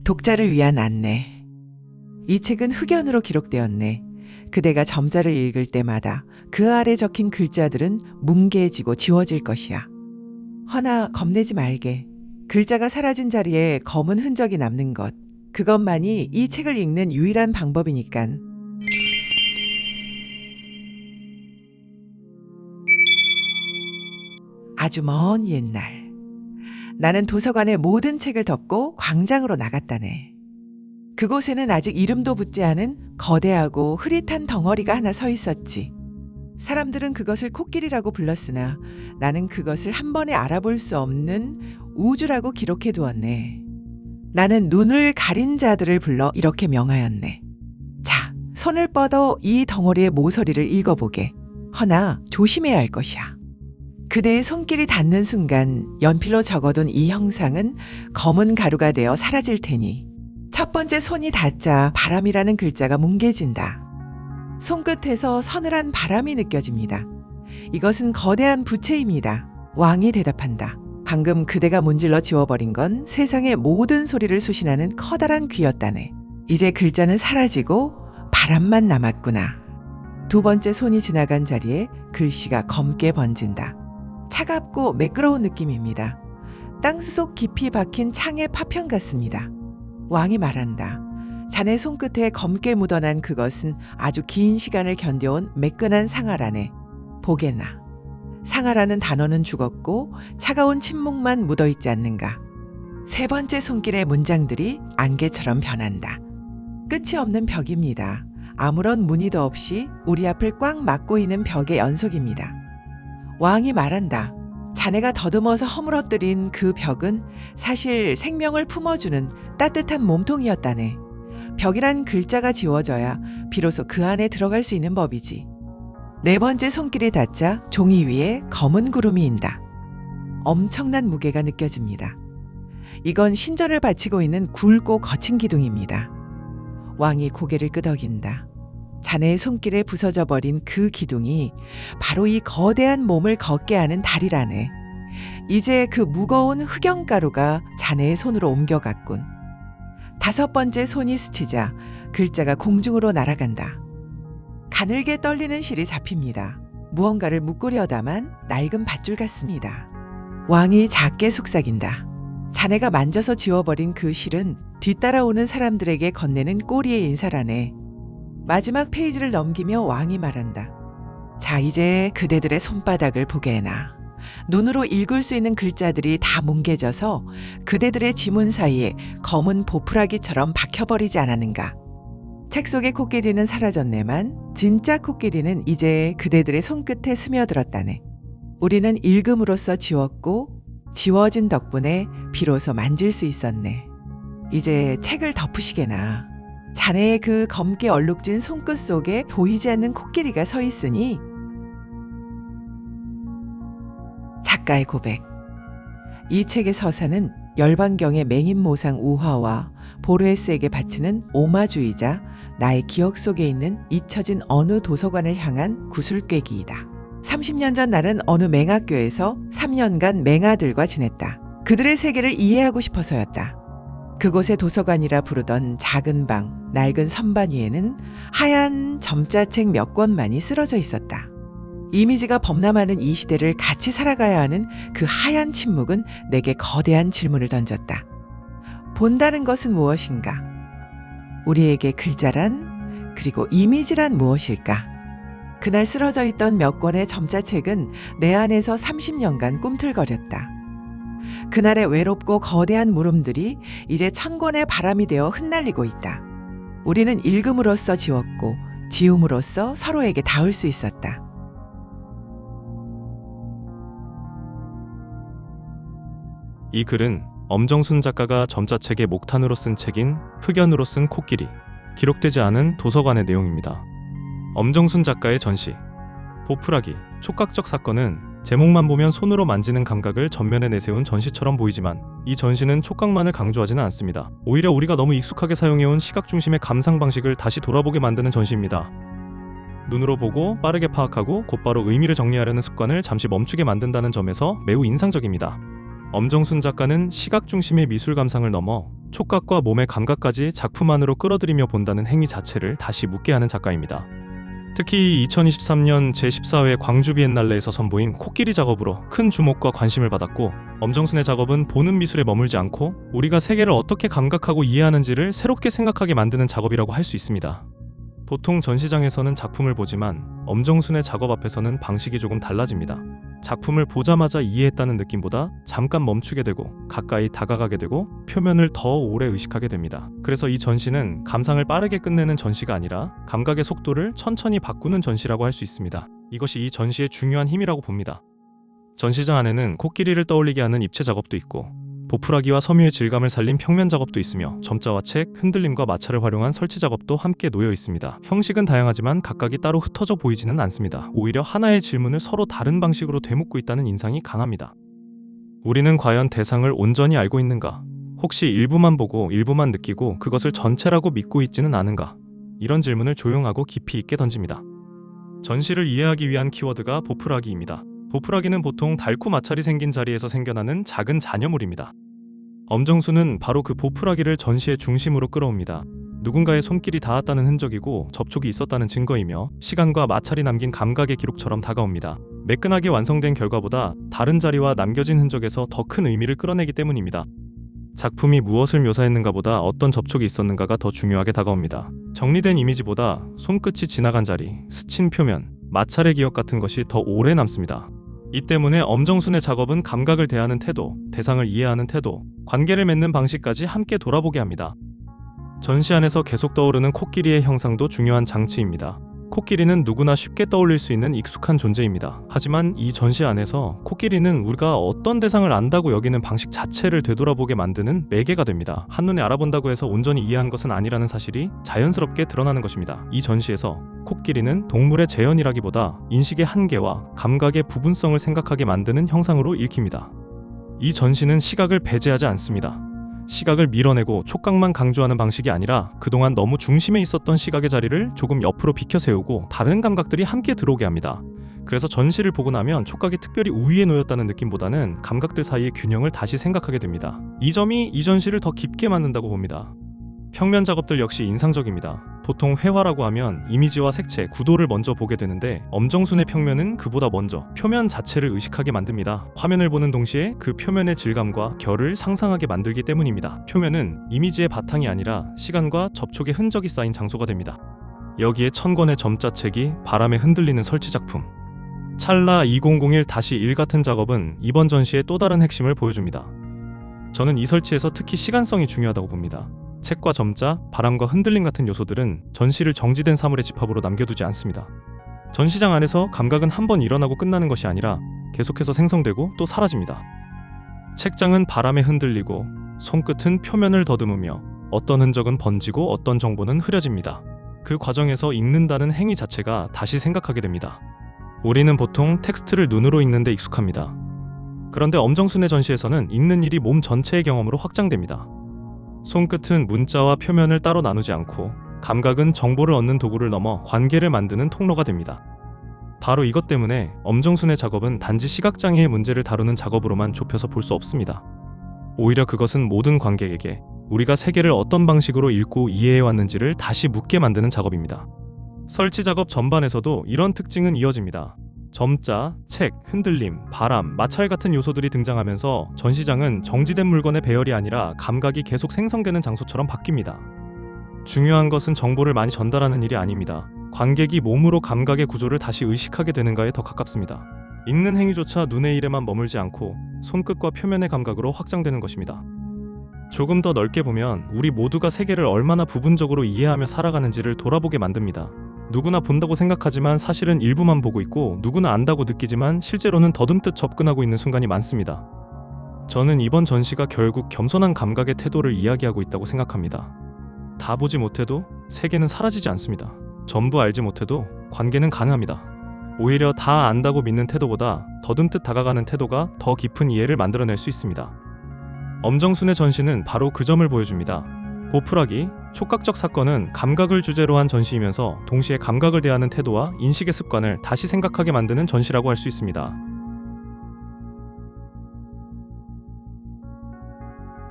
독자를 위한 안내. 이 책은 흑연으로 기록되었네. 그대가 점자를 읽을 때마다 그 아래 적힌 글자들은 뭉개지고 지워질 것이야. 허나 겁내지 말게. 글자가 사라진 자리에 검은 흔적이 남는 것. 그것만이 이 책을 읽는 유일한 방법이니깐. 아주 먼 옛날. 나는 도서관의 모든 책을 덮고 광장으로 나갔다네. 그곳에는 아직 이름도 붙지 않은 거대하고 흐릿한 덩어리가 하나 서 있었지. 사람들은 그것을 코끼리라고 불렀으나 나는 그것을 한 번에 알아볼 수 없는 우주라고 기록해 두었네. 나는 눈을 가린 자들을 불러 이렇게 명하였네. 자, 손을 뻗어 이 덩어리의 모서리를 읽어보게. 허나 조심해야 할 것이야. 그대의 손길이 닿는 순간 연필로 적어둔 이 형상은 검은 가루가 되어 사라질 테니 첫 번째 손이 닿자 바람이라는 글자가 뭉개진다. 손끝에서 서늘한 바람이 느껴집니다. 이것은 거대한 부채입니다. 왕이 대답한다. 방금 그대가 문질러 지워버린 건 세상의 모든 소리를 수신하는 커다란 귀였다네. 이제 글자는 사라지고 바람만 남았구나. 두 번째 손이 지나간 자리에 글씨가 검게 번진다. 차갑고 매끄러운 느낌입니다. 땅수 속 깊이 박힌 창의 파편 같습니다. 왕이 말한다. 자네 손끝에 검게 묻어난 그것은 아주 긴 시간을 견뎌온 매끈한 상아라네. 보게나. 상아라는 단어는 죽었고 차가운 침묵만 묻어있지 않는가. 세 번째 손길의 문장들이 안개처럼 변한다. 끝이 없는 벽입니다. 아무런 무늬도 없이 우리 앞을 꽉 막고 있는 벽의 연속입니다. 왕이 말한다. 자네가 더듬어서 허물어뜨린 그 벽은 사실 생명을 품어주는 따뜻한 몸통이었다네. 벽이란 글자가 지워져야 비로소 그 안에 들어갈 수 있는 법이지. 네 번째 손길이 닿자 종이 위에 검은 구름이 인다. 엄청난 무게가 느껴집니다. 이건 신전을 바치고 있는 굵고 거친 기둥입니다. 왕이 고개를 끄덕인다. 자네의 손길에 부서져 버린 그 기둥이 바로 이 거대한 몸을 걷게 하는 다리라네. 이제 그 무거운 흑연가루가 자네의 손으로 옮겨갔군. 다섯 번째 손이 스치자 글자가 공중으로 날아간다. 가늘게 떨리는 실이 잡힙니다. 무언가를 묶으려다만 낡은 밧줄 같습니다. 왕이 작게 속삭인다. 자네가 만져서 지워버린 그 실은 뒤따라오는 사람들에게 건네는 꼬리의 인사라네. 마지막 페이지를 넘기며 왕이 말한다. 자, 이제 그대들의 손바닥을 보게 해놔. 눈으로 읽을 수 있는 글자들이 다 뭉개져서 그대들의 지문 사이에 검은 보풀하기처럼 박혀버리지 않았는가. 책 속의 코끼리는 사라졌네만 진짜 코끼리는 이제 그대들의 손끝에 스며들었다네. 우리는 읽음으로써 지웠고 지워진 덕분에 비로소 만질 수 있었네. 이제 책을 덮으시게나. 자네의 그 검게 얼룩진 손끝 속에 보이지 않는 코끼리가 서 있으니. 작가의 고백. 이 책의 서사는 열반경의 맹인모상 우화와 보르헤스에게 바치는 오마주의자 나의 기억 속에 있는 잊혀진 어느 도서관을 향한 구슬꿰기이다. 30년 전 나는 어느 맹학교에서 3년간 맹아들과 지냈다. 그들의 세계를 이해하고 싶어서였다. 그곳의 도서관이라 부르던 작은 방, 낡은 선반 위에는 하얀 점자책 몇 권만이 쓰러져 있었다. 이미지가 범람하는 이 시대를 같이 살아가야 하는 그 하얀 침묵은 내게 거대한 질문을 던졌다. 본다는 것은 무엇인가? 우리에게 글자란, 그리고 이미지란 무엇일까? 그날 쓰러져 있던 몇 권의 점자책은 내 안에서 30년간 꿈틀거렸다. 그날의 외롭고 거대한 물음들이 이제 천권의 바람이 되어 흩날리고 있다. 우리는 읽음으로써 지웠고 지움으로써 서로에게 닿을 수 있었다. 이 글은 엄정순 작가가 점자책의 목탄으로 쓴 책인 흑연으로 쓴 코끼리, 기록되지 않은 도서관의 내용입니다. 엄정순 작가의 전시, 보풀하기, 촉각적 사건은 제목만 보면 손으로 만지는 감각을 전면에 내세운 전시처럼 보이지만 이 전시는 촉각만을 강조하지는 않습니다. 오히려 우리가 너무 익숙하게 사용해온 시각 중심의 감상 방식을 다시 돌아보게 만드는 전시입니다. 눈으로 보고 빠르게 파악하고 곧바로 의미를 정리하려는 습관을 잠시 멈추게 만든다는 점에서 매우 인상적입니다. 엄정순 작가는 시각 중심의 미술 감상을 넘어 촉각과 몸의 감각까지 작품 안으로 끌어들이며 본다는 행위 자체를 다시 묻게 하는 작가입니다. 특히 2023년 제14회 광주 비엔날레에서 선보인 코끼리 작업으로 큰 주목과 관심을 받았고, 엄정순의 작업은 보는 미술에 머물지 않고 우리가 세계를 어떻게 감각하고 이해하는지를 새롭게 생각하게 만드는 작업이라고 할 수 있습니다. 보통 전시장에서는 작품을 보지만 엄정순의 작업 앞에서는 방식이 조금 달라집니다. 작품을 보자마자 이해했다는 느낌보다 잠깐 멈추게 되고 가까이 다가가게 되고 표면을 더 오래 의식하게 됩니다. 그래서 이 전시는 감상을 빠르게 끝내는 전시가 아니라 감각의 속도를 천천히 바꾸는 전시라고 할 수 있습니다. 이것이 이 전시의 중요한 힘이라고 봅니다. 전시장 안에는 코끼리를 떠올리게 하는 입체 작업도 있고, 보풀하기와 섬유의 질감을 살린 평면 작업도 있으며, 점자와 책, 흔들림과 마찰을 활용한 설치 작업도 함께 놓여 있습니다. 형식은 다양하지만 각각이 따로 흩어져 보이지는 않습니다. 오히려 하나의 질문을 서로 다른 방식으로 되묻고 있다는 인상이 강합니다. 우리는 과연 대상을 온전히 알고 있는가? 혹시 일부만 보고 일부만 느끼고 그것을 전체라고 믿고 있지는 않은가? 이런 질문을 조용하고 깊이 있게 던집니다. 전시를 이해하기 위한 키워드가 보풀하기입니다. 보풀하기는 보통 닳고 마찰이 생긴 자리에서 생겨나는 작은 잔여물입니다. 엄정순은 바로 그 보풀하기를 전시의 중심으로 끌어옵니다. 누군가의 손길이 닿았다는 흔적이고 접촉이 있었다는 증거이며, 시간과 마찰이 남긴 감각의 기록처럼 다가옵니다. 매끈하게 완성된 결과보다 다른 자리와 남겨진 흔적에서 더 큰 의미를 끌어내기 때문입니다. 작품이 무엇을 묘사했는가보다 어떤 접촉이 있었는가가 더 중요하게 다가옵니다. 정리된 이미지보다 손끝이 지나간 자리, 스친 표면, 마찰의 기억 같은 것이 더 오래 남습니다. 이 때문에 엄정순의 작업은 감각을 대하는 태도, 대상을 이해하는 태도, 관계를 맺는 방식까지 함께 돌아보게 합니다. 전시 안에서 계속 떠오르는 코끼리의 형상도 중요한 장치입니다. 코끼리는 누구나 쉽게 떠올릴 수 있는 익숙한 존재입니다. 하지만 이 전시 안에서 코끼리는 우리가 어떤 대상을 안다고 여기는 방식 자체를 되돌아보게 만드는 매개가 됩니다. 한눈에 알아본다고 해서 온전히 이해한 것은 아니라는 사실이 자연스럽게 드러나는 것입니다. 이 전시에서 코끼리는 동물의 재현이라기보다 인식의 한계와 감각의 부분성을 생각하게 만드는 형상으로 읽힙니다. 이 전시는 시각을 배제하지 않습니다. 시각을 밀어내고 촉각만 강조하는 방식이 아니라 그동안 너무 중심에 있었던 시각의 자리를 조금 옆으로 비켜 세우고 다른 감각들이 함께 들어오게 합니다. 그래서 전시를 보고 나면 촉각이 특별히 우위에 놓였다는 느낌보다는 감각들 사이의 균형을 다시 생각하게 됩니다. 이 점이 이 전시를 더 깊게 만든다고 봅니다. 평면 작업들 역시 인상적입니다. 보통 회화라고 하면 이미지와 색채, 구도를 먼저 보게 되는데, 엄정순의 평면은 그보다 먼저 표면 자체를 의식하게 만듭니다. 화면을 보는 동시에 그 표면의 질감과 결을 상상하게 만들기 때문입니다. 표면은 이미지의 바탕이 아니라 시간과 접촉의 흔적이 쌓인 장소가 됩니다. 여기에 1000권의 점자책이 바람에 흔들리는 설치 작품, 찰나 2001-1 같은 작업은 이번 전시의 또 다른 핵심을 보여줍니다. 저는 이 설치에서 특히 시간성이 중요하다고 봅니다. 책과 점자, 바람과 흔들림 같은 요소들은 전시를 정지된 사물의 집합으로 남겨두지 않습니다. 전시장 안에서 감각은 한 번 일어나고 끝나는 것이 아니라 계속해서 생성되고 또 사라집니다. 책장은 바람에 흔들리고, 손끝은 표면을 더듬으며, 어떤 흔적은 번지고 어떤 정보는 흐려집니다. 그 과정에서 읽는다는 행위 자체가 다시 생각하게 됩니다. 우리는 보통 텍스트를 눈으로 읽는 데 익숙합니다. 그런데 엄정순의 전시에서는 읽는 일이 몸 전체의 경험으로 확장됩니다. 손끝은 문자와 표면을 따로 나누지 않고, 감각은 정보를 얻는 도구를 넘어 관계를 만드는 통로가 됩니다. 바로 이것 때문에 엄정순의 작업은 단지 시각장애의 문제를 다루는 작업으로만 좁혀서 볼 수 없습니다. 오히려 그것은 모든 관객에게 우리가 세계를 어떤 방식으로 읽고 이해해왔는지를 다시 묻게 만드는 작업입니다. 설치 작업 전반에서도 이런 특징은 이어집니다. 점자, 책, 흔들림, 바람, 마찰 같은 요소들이 등장하면서 전시장은 정지된 물건의 배열이 아니라 감각이 계속 생성되는 장소처럼 바뀝니다. 중요한 것은 정보를 많이 전달하는 일이 아닙니다. 관객이 몸으로 감각의 구조를 다시 의식하게 되는가에 더 가깝습니다. 읽는 행위조차 눈의 일에만 머물지 않고 손끝과 표면의 감각으로 확장되는 것입니다. 조금 더 넓게 보면 우리 모두가 세계를 얼마나 부분적으로 이해하며 살아가는지를 돌아보게 만듭니다. 누구나 본다고 생각하지만 사실은 일부만 보고 있고, 누구나 안다고 느끼지만 실제로는 더듬듯 접근하고 있는 순간이 많습니다. 저는 이번 전시가 결국 겸손한 감각의 태도를 이야기하고 있다고 생각합니다. 다 보지 못해도 세계는 사라지지 않습니다. 전부 알지 못해도 관계는 가능합니다. 오히려 다 안다고 믿는 태도보다 더듬듯 다가가는 태도가 더 깊은 이해를 만들어낼 수 있습니다. 엄정순의 전시는 바로 그 점을 보여줍니다. 보풀하기, 촉각적 사건은 감각을 주제로 한 전시이면서 동시에 감각을 대하는 태도와 인식의 습관을 다시 생각하게 만드는 전시라고 할 수 있습니다.